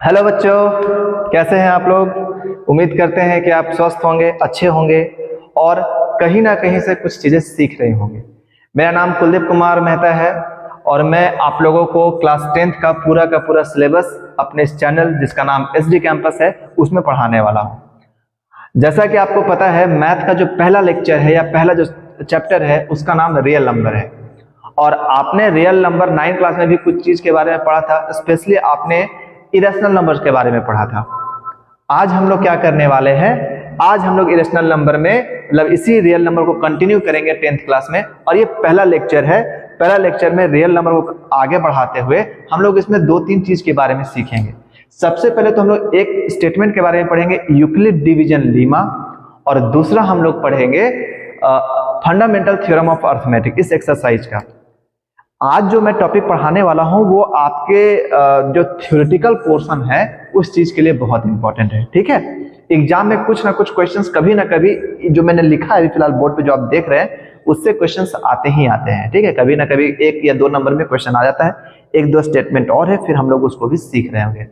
Hello बच्चों, कैसे हैं आप लोग। उम्मीद करते हैं कि आप स्वस्थ होंगे, अच्छे होंगे और कहीं ना कहीं से कुछ चीज़ें सीख रहे होंगे। मेरा नाम कुलदीप कुमार मेहता है और मैं आप लोगों को क्लास 10th का पूरा सिलेबस अपने इस चैनल जिसका नाम SD कैंपस है उसमें पढ़ाने वाला हूँ। जैसा कि आपको पता है, मैथ का जो पहला लेक्चर है या पहला जो चैप्टर है उसका नाम रियल नंबर है और आपने रियल नंबर 9 क्लास में भी कुछ चीज़ के बारे में पढ़ा था। स्पेशली आपने इरेशनल नंबर्स के बारे में पढ़ा था। आज हम लोग क्या करने वाले हैं, आज हम लोग इरेशनल नंबर में मतलब इसी रियल नंबर को कंटिन्यू करेंगे 10th क्लास में। और ये पहला लेक्चर है। पहला लेक्चर में रियल नंबर को आगे बढ़ाते हुए हम लोग इसमें 2-3 चीज के बारे में सीखेंगे। सबसे पहले तो हम लोग एक स्टेटमेंट के बारे में पढ़ेंगे, यूक्लिड डिवीजन लीमा, और दूसरा हम लोग पढ़ेंगे फंडामेंटल थ्योरम ऑफ अर्थमेटिक, इस एक्सरसाइज का। आज जो मैं टॉपिक पढ़ाने वाला हूं वो आपके जो थ्योरेटिकल पोर्शन है उस चीज के लिए बहुत इंपॉर्टेंट है। ठीक है, एग्जाम में कुछ ना कुछ क्वेश्चंस कभी ना कभी जो मैंने लिखा है अभी फिलहाल बोर्ड पे जो आप देख रहे हैं उससे क्वेश्चंस आते ही आते हैं। ठीक है, कभी ना कभी 1 या 2 नंबर में क्वेश्चन आ जाता है। 1-2 स्टेटमेंट और है, फिर हम लोग उसको भी सीख रहे होंगे।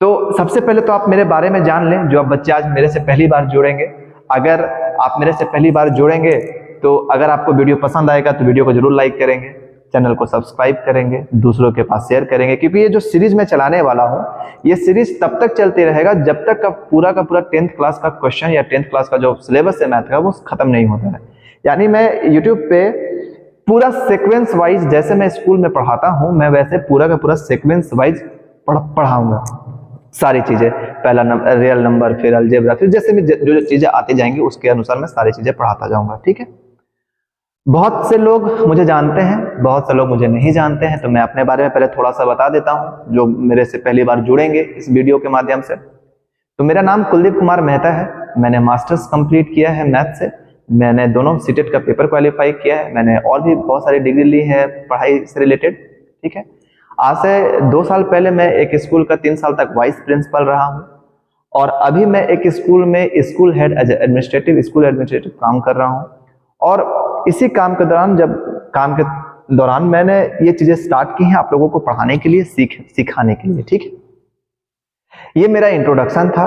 तो सबसे पहले तो आप मेरे बारे में जान लें, जो आप बच्चे आज मेरे से पहली बार जुड़ेंगे। अगर आप मेरे से पहली बार जुड़ेंगे तो अगर आपको वीडियो पसंद आएगा तो वीडियो को जरूर लाइक करेंगे, चैनल को सब्सक्राइब करेंगे, दूसरों के पास शेयर करेंगे, क्योंकि ये जो सीरीज मैं चलाने वाला हूँ ये सीरीज तब तक चलती रहेगा जब तक का पूरा 10th क्लास का क्वेश्चन या 10th क्लास का जो सिलेबस है मैथ का वो खत्म नहीं होता है। यानी मैं यूट्यूब पे पूरा सीक्वेंस वाइज, जैसे मैं स्कूल में पढ़ाता हूँ मैं वैसे पूरा का पूरा सीक्वेंस वाइज पढ़ाऊंगा सारी चीजें। पहला नंबर रियल नंबर, फिर अलजेब्रा, फिर जैसे भी जो चीजें आती जाएंगी उसके अनुसार मैं सारी चीजें पढ़ाता जाऊंगा। ठीक है, बहुत से लोग मुझे जानते हैं, बहुत से लोग मुझे नहीं जानते हैं, तो मैं अपने बारे में पहले थोड़ा सा बता देता हूं जो मेरे से पहली बार जुड़ेंगे इस वीडियो के माध्यम से। तो मेरा नाम कुलदीप कुमार मेहता है। मैंने मास्टर्स कंप्लीट किया है मैथ से। मैंने दोनों सीटेट का पेपर क्वालिफाई किया है। मैंने और भी बहुत सारी डिग्री ली है पढ़ाई से रिलेटेड। ठीक है, आज से 2 साल पहले मैं एक स्कूल का 3 साल तक वाइस प्रिंसिपल रहा हूँ और अभी मैं एक स्कूल में स्कूल हेड एडमिनिस्ट्रेटिव काम कर रहा हूँ। और इसी काम के दौरान मैंने ये चीजें स्टार्ट की हैं आप लोगों को पढ़ाने के लिए, सिखाने के लिए। ठीक है, ये मेरा इंट्रोडक्शन था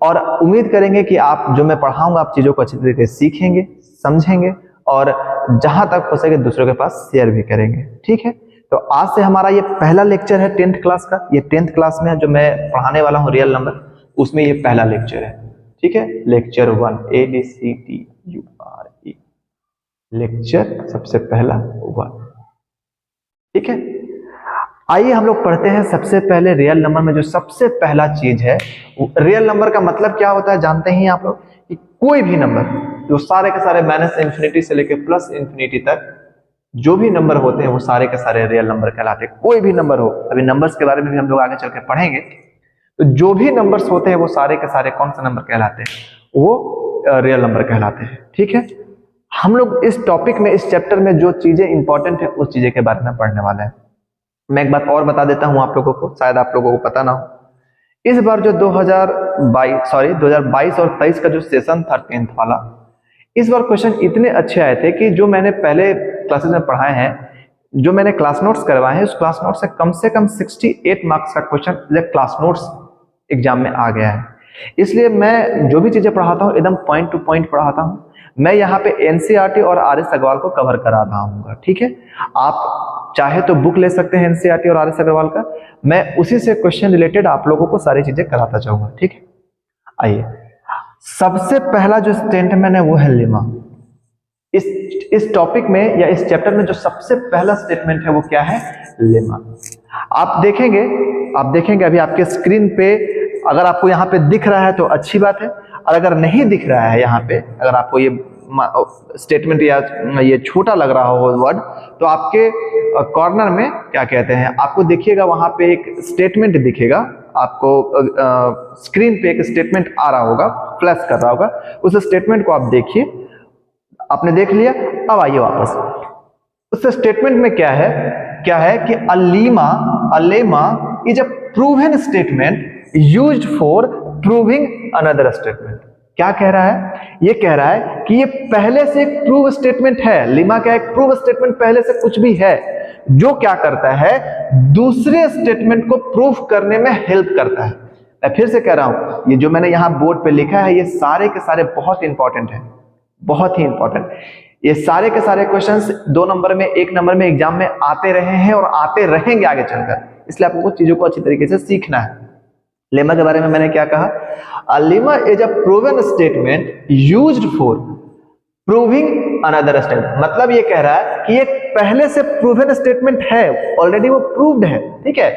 और उम्मीद करेंगे कि आप जो मैं पढ़ाऊंगा आप चीजों को अच्छी तरीके से सीखेंगे, समझेंगे और जहां तक हो सके दूसरों के पास शेयर भी करेंगे। ठीक है, तो आज से हमारा ये पहला लेक्चर है 10th क्लास का। ये 10th क्लास में जो मैं पढ़ाने वाला हूँ रियल नंबर, उसमें ये पहला लेक्चर है। ठीक है, लेक्चर 1 ABCDURE, लेक्चर सबसे पहला 1। ठीक है, आइए हम लोग पढ़ते हैं। सबसे पहले रियल नंबर में जो सबसे पहला चीज है, रियल नंबर का मतलब क्या होता है जानते हैं आप लोग, कि कोई भी नंबर जो सारे के सारे -इंफिनिटी से लेकर +इंफिनिटी तक जो भी नंबर होते हैं वो सारे के सारे रियल नंबर कहलाते हैं। कोई भी नंबर हो, अभी नंबर्स के बारे में भी हम लोग आगे चल के पढ़ेंगे, तो जो भी नंबर्स होते हैं वो सारे के सारे कौन सा नंबर कहलाते हैं, वो रियल नंबर कहलाते हैं। ठीक है, हम लोग इस टॉपिक में, इस चैप्टर में जो चीजें इंपॉर्टेंट है उस चीजें के बारे में पढ़ने वाले हैं। मैं एक बात और बता देता हूं आप लोगों को, शायद आप लोगों को पता ना हो। इस बार जो 2022 और 23 का जो सेशन था 10th वाला, इस बार क्वेश्चन इतने अच्छे आए थे कि जो मैंने पहले क्लासेस में पढ़ाए हैं, जो मैंने क्लास नोट्स करवाए हैं, उस क्लास नोट से कम 68 मार्क्स का क्वेश्चन क्लास नोट्स एग्जाम में आ गया है। इसलिए मैं जो भी चीजें पढ़ाता हूँ एकदम पॉइंट टू पॉइंट पढ़ाता हूँ। मैं यहाँ पे NCERT और RS अग्रवाल को कवर करा रहा हूँ। ठीक है, आप चाहे तो बुक ले सकते हैं NCERT और RS अग्रवाल का, मैं उसी से क्वेश्चन रिलेटेड आप लोगों को सारी चीजें कराता जाऊंगा। ठीक है, आइए सबसे पहला जो स्टेटमेंट है वो है लेमा। इस टॉपिक में या इस चैप्टर में जो सबसे पहला स्टेटमेंट है वो क्या है, लेमा। आप देखेंगे अभी आपके स्क्रीन पे, अगर आपको यहाँ पे दिख रहा है तो अच्छी बात है, और अगर नहीं दिख रहा है यहाँ पे, अगर आपको ये स्टेटमेंट या ये छोटा लग रहा हो वर्ड, तो आपके कॉर्नर में क्या कहते हैं, आपको देखिएगा वहां पे एक स्टेटमेंट दिखेगा आपको। स्क्रीन पे एक स्टेटमेंट आ रहा होगा, फ्लैश कर रहा होगा, उस स्टेटमेंट को आप देखिए। आपने देख लिया, अब आइए वापस। उस स्टेटमेंट में क्या है कि a lemma is a proven statement used for proving another statement. क्या कह रहा है, ये कह रहा है कि ये पहले से एक प्रूव स्टेटमेंट है। लेमा क्या एक प्रूव स्टेटमेंट, पहले से कुछ भी है जो क्या करता है, दूसरे स्टेटमेंट को प्रूफ करने में हेल्प करता है। मैं फिर से कह रहा हूं, ये जो मैंने यहां बोर्ड पे लिखा है ये सारे के सारे बहुत इंपॉर्टेंट है, बहुत ही इंपॉर्टेंट। ये सारे के सारे क्वेश्चंस 2 नंबर में, 1 नंबर में एग्जाम में आते रहे हैं और आते रहेंगे आगे चलकर, इसलिए आपको चीजों को अच्छी तरीके से सीखना है। लेमा के बारे में मैंने क्या कहा, a lemma is a proven statement used for proving another statement. मतलब ये कह रहा है कि ये पहले से प्रूवन स्टेटमेंट है, ऑलरेडी वो प्रूव्ड है, ठीक है,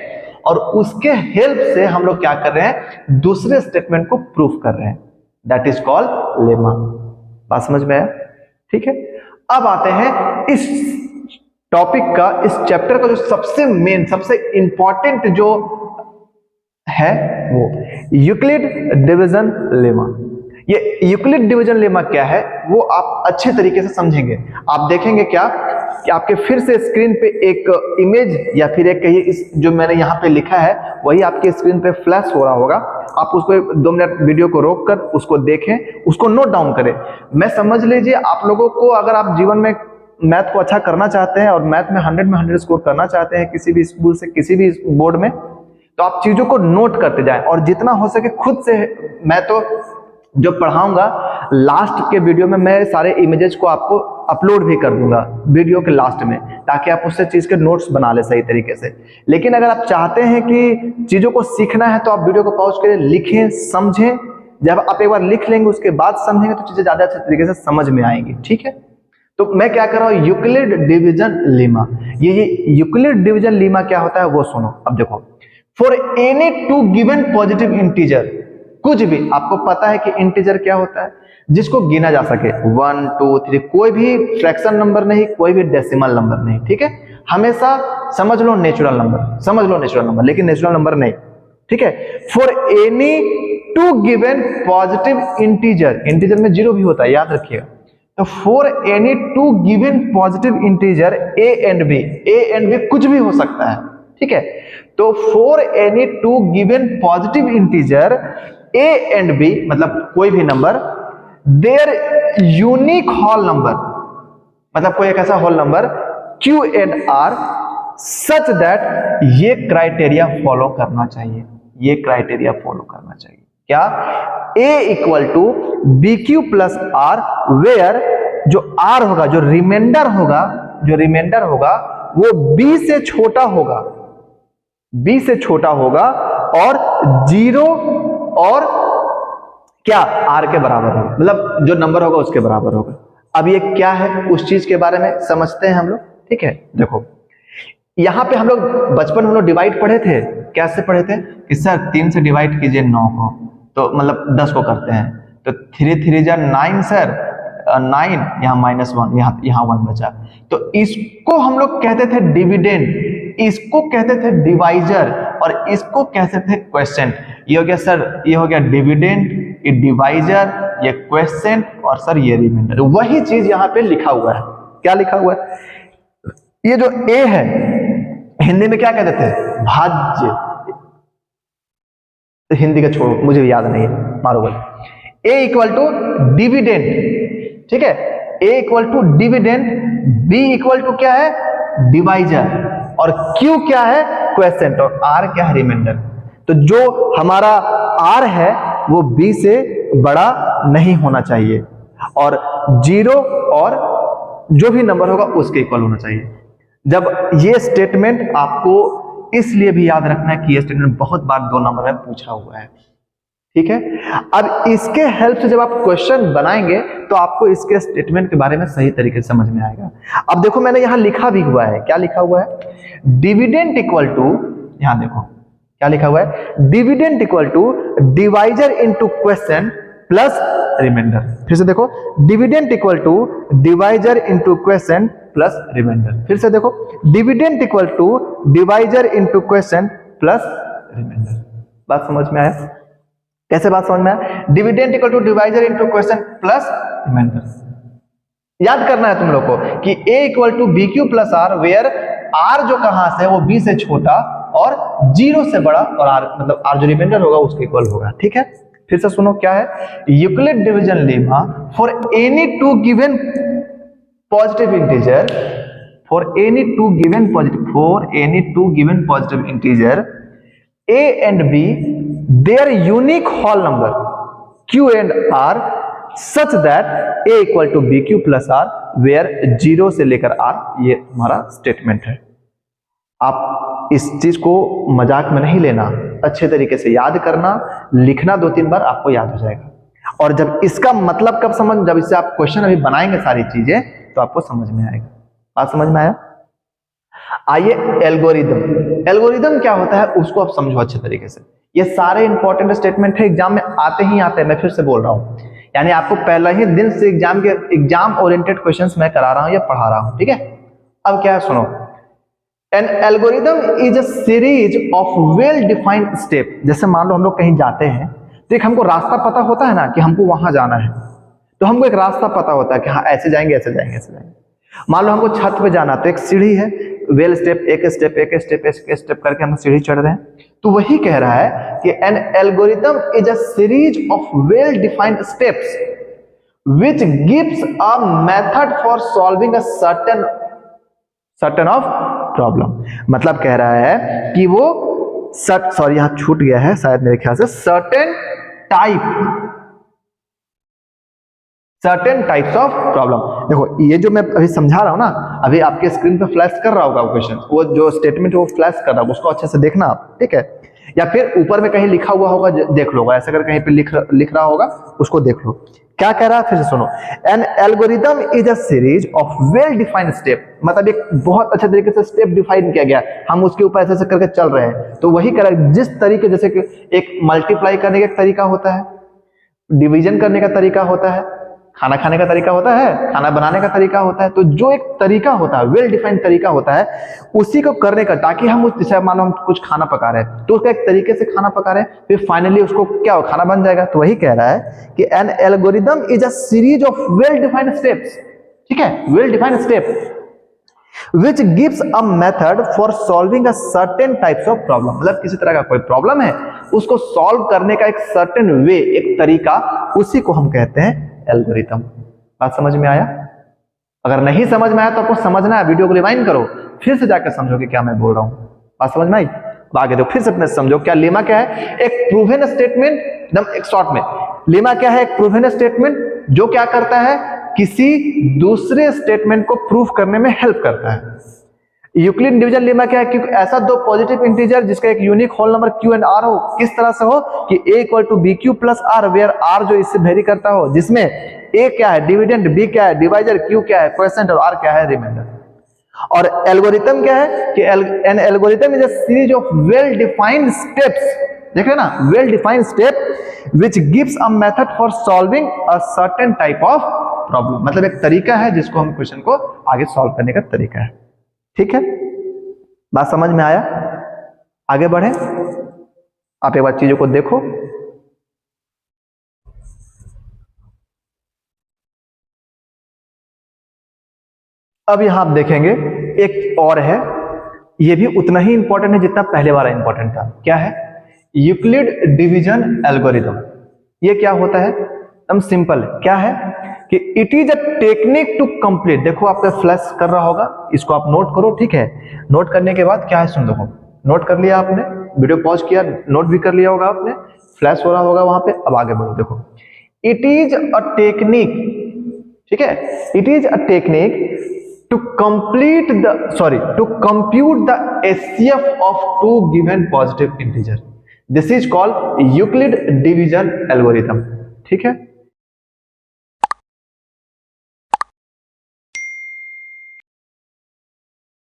और उसके हेल्प से हम लोग क्या कर रहे हैं, दूसरे स्टेटमेंट को प्रूफ कर रहे हैं, दैट इज कॉल्ड लेमा। बात समझ में आया? ठीक है, अब आते हैं इस टॉपिक का, इस चैप्टर का जो सबसे मेन, सबसे इंपॉर्टेंट जो है वो यूक्लिड डिवीजन लेमा। ये यूक्लिड डिवीजन लेमा क्या है वो आप अच्छे तरीके से समझेंगे। आप देखेंगे क्या कि आपके फिर से स्क्रीन पे एक इमेज या फिर एक कहिए इस जो मैंने यहाँ पे लिखा है वही आपके स्क्रीन पे फ्लैश हो रहा होगा। आप उसको 2 मिनट वीडियो को रोक कर उसको देखें, उसको नोट डाउन करें। मैं समझ लीजिए आप लोगों को, अगर आप जीवन में मैथ को अच्छा करना चाहते हैं और मैथ में 100 में 100 स्कोर करना चाहते हैं किसी भी स्कूल से, किसी भी बोर्ड में, तो आप चीजों को नोट करते जाएं और जितना हो सके खुद से। मैं तो जो पढ़ाऊंगा लास्ट के वीडियो में मैं सारे इमेजेस को आपको अपलोड भी कर दूंगा वीडियो के लास्ट में, ताकि आप उससे चीज के नोट्स बना ले सही तरीके से। लेकिन अगर आप चाहते हैं कि चीजों को सीखना है तो आप वीडियो को पॉज करें, लिखें, समझें। जब आप एक बार लिख लेंगे उसके बाद समझेंगे तो चीजें ज्यादा अच्छे तरीके से समझ में आएंगी। ठीक है, तो मैं क्या कर रहा हूं, यूक्लिड डिवीजन लेमा। ये यूक्लिड डिवीजन लेमा क्या होता है वो सुनो। अब देखो, for any 2 given positive integer, कुछ भी आपको पता है कि इंटीजर क्या होता है, जिसको गिना जा सके, 1 2 3, कोई भी फ्रैक्शन नंबर नहीं, कोई भी डेसिमल नंबर नहीं। ठीक है, हमेशा समझ लो नेचुरल नंबर, समझ लो नेचुरल नंबर, लेकिन नेचुरल नंबर नहीं। ठीक है, for any 2 given positive integer, integer में 0 भी होता है, याद रखिएगा। तो for any 2 given positive integer a and b कुछ भी हो सकता है। ठीक है, तो for any 2 given positive integer a and b, मतलब कोई भी number, there unique whole number, मतलब कोई एक ऐसा whole number q and are such that ये क्राइटेरिया फॉलो करना चाहिए, ये क्राइटेरिया फॉलो करना चाहिए। क्या, A equal to B Q plus are, where जो आर होगा, जो रिमाइंडर होगा वो बी से छोटा होगा, बी से छोटा होगा और 0 और क्या, आर के बराबर होगा, मतलब जो नंबर होगा उसके बराबर होगा। अब ये क्या है उस चीज के बारे में समझते हैं हम लोग। ठीक है, देखो यहां पे हम लोग बचपन में डिवाइड पढ़े थे, कैसे पढ़े थे कि सर 3 से डिवाइड कीजिए 9 को, तो मतलब 10 को करते हैं, तो 3 3 जा 9 सर, 9 यहाँ -1, यहाँ 1 बचा। तो इसको हम लोग कहते थे डिविडेंड, इसको कहते थे डिवाइजर और इसको कहते थे क्वेश्चन। ये हो गया सर, ये हो गया डिविडेंड, ये डिवाइजर, ये क्वेश्चन और सर ये रिमाइंडर। वही चीज यहाँ पे लिखा हुआ है। क्या लिखा हुआ है, ये जो ए है हिंदी में क्या कहते थे, भाज्य, हिंदी का छोड़ो, मुझे याद नहीं है, मारो बोल। ए इक्वल टू डिविडेंड, ठीक है, A equal to dividend, B equal to क्या है, डिवाइजर, और क्यू क्या है, क्वेश्चन, और आर क्या है, रिमाइंडर। तो जो हमारा आर है वो बी से बड़ा नहीं होना चाहिए और 0 और जो भी नंबर होगा उसके इक्वल होना चाहिए। जब ये स्टेटमेंट आपको इसलिए भी याद रखना है कि ये स्टेटमेंट बहुत बार 2 नंबर में पूछा हुआ है। ठीक है, अब इसके हेल्प से जब आप क्वेश्चन बनाएंगे तो आपको इसके स्टेटमेंट के बारे में सही तरीके से समझ में आएगा। अब देखो मैंने यहां लिखा भी हुआ है, क्या लिखा हुआ है, डिविडेंड इक्वल टू, यहां देखो क्या लिखा हुआ है, dividend equal to divisor into quotient plus remainder. फिर से देखो, dividend equal to divisor into quotient plus remainder. फिर से देखो, dividend equal to divisor into quotient plus remainder. बात समझ में आया? कैसे बात समझ में आया? Dividend equal to divisor into quotient plus remainder. याद करना है तुम लोग को कि a equal to B Q plus are, where r जो कहां से वो b से छोटा और 0 से बड़ा, और r मतलब r जो रिमाइंडर होगा उसके इक्वल होगा। ठीक है, फिर से सुनो क्या है, Euclid division lemma for any 2 given positive integer for any two given positive integer a and b, their unique whole number q and r such that a equal to bq plus r, where 0 से लेकर r, ये हमारा statement है। आप इस चीज को मजाक में नहीं लेना, अच्छे तरीके से याद करना, लिखना 2-3 बार, आपको याद हो जाएगा। और जब इसका मतलब कब समझ, जब इससे आप क्वेश्चन अभी बनाएंगे सारी चीजें, तो आपको समझ में आएगा। बात समझ में आया? आइए, एल्गोरिदम क्या होता है उसको आप समझो अच्छे तरीके से। ये सारे इंपॉर्टेंट स्टेटमेंट है, एग्जाम में आते ही आते हैं। मैं फिर से बोल रहा हूं, यानी आपको पहला ही दिन से एग्जाम ओरिएंटेड क्वेश्चंस मैं करा रहा हूं या पढ़ा रहा हूं, ठीक है। अब क्या है, सुनो। N algorithm is a series of well defined step. जैसे मान लो हम लोग कहीं जाते हैं, तो एक हमको रास्ता पता होता है ना कि हमको वहां जाना है, तो हमको एक रास्ता पता होता है कि हाँ ऐसे जाएंगे, ऐसे जाएंगे, ऐसे जाएंगे। मान लो हमको छत पे जाना, तो एक सीढ़ी है, वेल स्टेप, एक स्टेप करके हम सीढ़ी चढ़ रहे हैं। तो वही कह रहा है कि an algorithm is a series of well defined steps which gives a method for solving a certain of problem. मतलब कह रहा है कि वो सॉरी यहां छूट गया है शायद मेरे ख्याल से, सर्टेन टाइप्स ऑफ प्रॉब्लम। देखो ये जो मैं अभी समझा रहा हूं ना, अभी आपके स्क्रीन पे फ्लैश कर रहा होगा वो क्वेश्चन, वो जो स्टेटमेंट है वो फ्लैश कर रहा होगा, उसको अच्छे से देखना आप, ठीक है। या फिर ऊपर में कहीं लिखा हुआ होगा, देख लो, ऐसे अगर कहीं पे लिख रहा होगा उसको देख लो। क्या कह रहा है, फिर से सुनो। An algorithm is a series of well defined step, मतलब एक बहुत अच्छे तरीके से स्टेप डिफाइन किया गया, हम उसके ऊपर ऐसे करके चल रहे हैं। तो वही कह रहा है, जिस तरीके, जैसे कि एक मल्टीप्लाई करने का एक तरीका होता है, डिवीजन करने का तरीका होता है, खाना खाने का तरीका होता है, खाना बनाने का तरीका होता है। तो जो एक तरीका होता है, वेल डिफाइंड तरीका होता है, उसी को करने का, ताकि हम उस, जैसे मान लो हम कुछ खाना पका रहे हैं, तो उसका एक तरीके से खाना पका रहे हैं, फिर फाइनली उसको क्या हो, खाना बन जाएगा। तो वही कह रहा है कि an algorithm is a series of well defined steps, ठीक है, well defined step which gives a method for solving a certain types of problem। मतलब किसी तरह का कोई प्रॉब्लम है, उसको सॉल्व करने का एक सर्टेन वे, एक तरीका, उसी को हम कहते हैं एल्गोरिथम। बात समझ में आया? अगर नहीं समझ में आया तो आपको समझना है, वीडियो को रिवाइंड करो, फिर से जाकर समझोगे क्या मैं बोल रहा हूं। बात समझ में आई? आगे दो, फिर से अपने समझो क्या लेमा क्या है। एक प्रूवन स्टेटमेंट, एकदम एक शॉर्ट में, लेमा क्या है, एक प्रूवन स्टेटमेंट जो क्या करता है, किसी दूसरे स्टेटमेंट को प्रूफ करने में हेल्प करता है। यूक्लिड डिवीजन लेमा क्या है, कि ऐसा दो पॉजिटिव इंटीजर जिसका एक unique whole number q and r हो, किस तरह से हो कि a equal to bq plus r, where r जो इससे वेरी करता हो, जिसमें a क्या है डिविडेंड, b क्या है डिवाइजर, q क्या है क्वोशिएंट और r क्या है रिमाइंडर। और एल्गोरिथम क्या है कि an algorithm is a series of well defined steps, देख रहे ना, well defined step which gives a method for solving a certain type of problem. मतलब एक तरीका है जिसको हम क्वेश्चन को आगे सॉल्व करने का तरीका है, ठीक है। बात समझ में आया? आगे बढ़े, आप एक बार चीजों को देखो। अब यहां आप देखेंगे एक और है, ये भी उतना ही इंपॉर्टेंट है जितना पहले वाला इंपॉर्टेंट था। क्या है? Euclid division algorithm. ये क्या होता है? एकदम सिंपल है। क्या है कि it is a technique to complete, देखो आपका फ्लैश कर रहा होगा, इसको आप नोट करो, ठीक है। नोट करने के बाद क्या है, सुन देखो, नोट कर लिया आपने, वीडियो पॉज किया, नोट भी कर लिया होगा आपने, फ्लैश हो रहा होगा वहां पे। अब आगे बढ़ो, देखो, इट इज अ टेक्निक, ठीक है, it is a technique to compute the HCF of two given positive integer. This is called Euclid division algorithm, ठीक है।